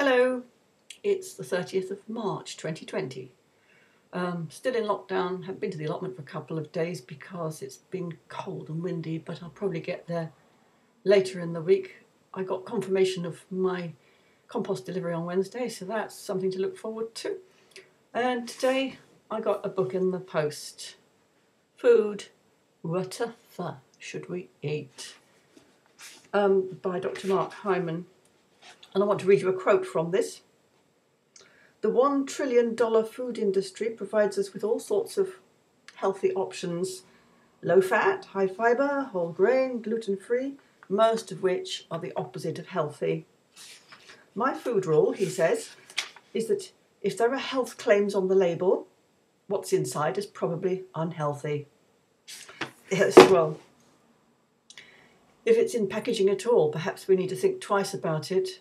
Hello, it's the 30th of March 2020. Still in lockdown, haven't been to the allotment for a couple of days because it's been cold and windy, but I'll probably get there later in the week. I got confirmation of my compost delivery on Wednesday, so that's something to look forward to. And today I got a book in the post. Food, what should we eat? By Dr Mark Hyman. And I want to read you a quote from this. The $1 trillion food industry provides us with all sorts of healthy options. Low fat, high fibre, whole grain, gluten-free, most of which are the opposite of healthy. My food rule, he says, is that if there are health claims on the label, what's inside is probably unhealthy. Yes, well, if it's in packaging at all, perhaps we need to think twice about it.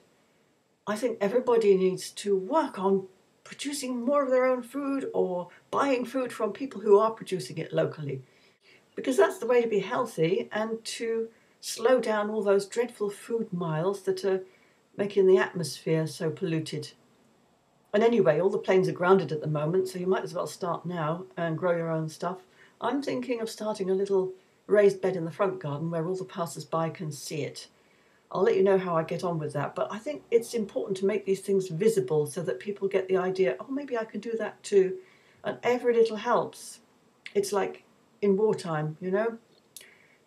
I think everybody needs to work on producing more of their own food or buying food from people who are producing it locally, because that's the way to be healthy and to slow down all those dreadful food miles that are making the atmosphere so polluted. And anyway, all the planes are grounded at the moment, so you might as well start now and grow your own stuff. I'm thinking of starting a little raised bed in the front garden where all the passers-by can see it. I'll let you know how I get on with that, but I think it's important to make these things visible so that people get the idea, oh, maybe I can do that too. And every little helps. It's like in wartime, you know?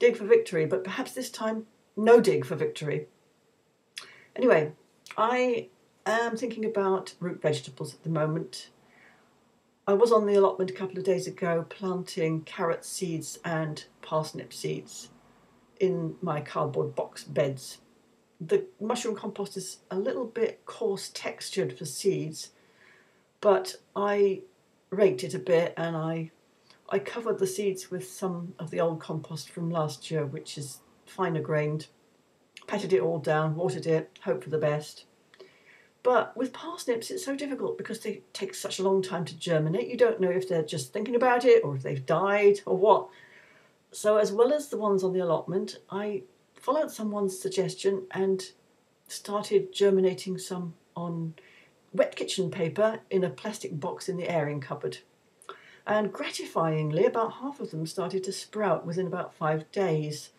Dig for victory, but perhaps this time, no dig for victory. Anyway, I am thinking about root vegetables at the moment. I was on the allotment a couple of days ago planting carrot seeds and parsnip seeds in my cardboard box beds. The mushroom compost is a little bit coarse textured for seeds, but I raked it a bit and I covered the seeds with some of the old compost from last year, which is finer grained. Patted it all down, watered it, hoped for the best. But with parsnips, it's so difficult because they take such a long time to germinate. You don't know if they're just thinking about it or if they've died or what. So as well as the ones on the allotment, I followed someone's suggestion and started germinating some on wet kitchen paper in a plastic box in the airing cupboard. And gratifyingly, about half of them started to sprout within about 5 days.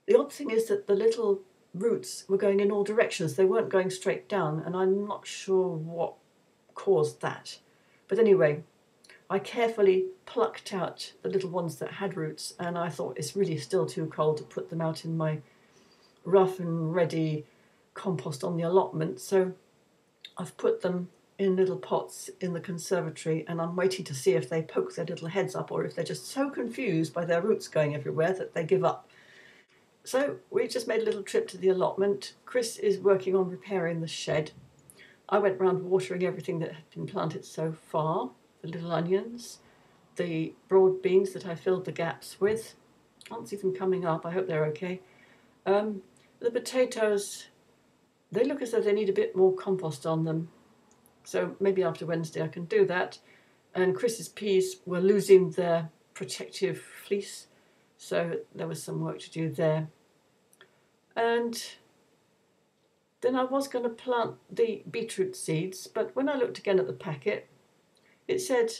The odd thing is that the little roots were going in all directions. They weren't going straight down, and I'm not sure what caused that. But anyway, I carefully plucked out the little ones that had roots, and I thought it's really still too cold to put them out in my rough and ready compost on the allotment. So I've put them in little pots in the conservatory, and I'm waiting to see if they poke their little heads up or if they're just so confused by their roots going everywhere that they give up. So we just made a little trip to the allotment. Chris is working on repairing the shed. I went round watering everything that had been planted so far. The little onions, the broad beans that I filled the gaps with. Can't see them coming up, I hope they're okay. The potatoes, they look as though they need a bit more compost on them. So maybe after Wednesday I can do that. And Chris's peas were losing their protective fleece, so there was some work to do there. And then I was going to plant the beetroot seeds, but when I looked again at the packet, it said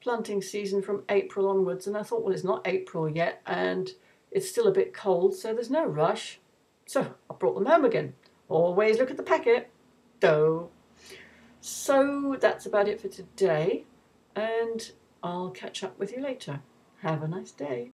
planting season from April onwards, and I thought, well, it's not April yet, and it's still a bit cold, so there's no rush. So I brought them home again. Always look at the packet. Doh. So that's about it for today, and I'll catch up with you later. Have a nice day.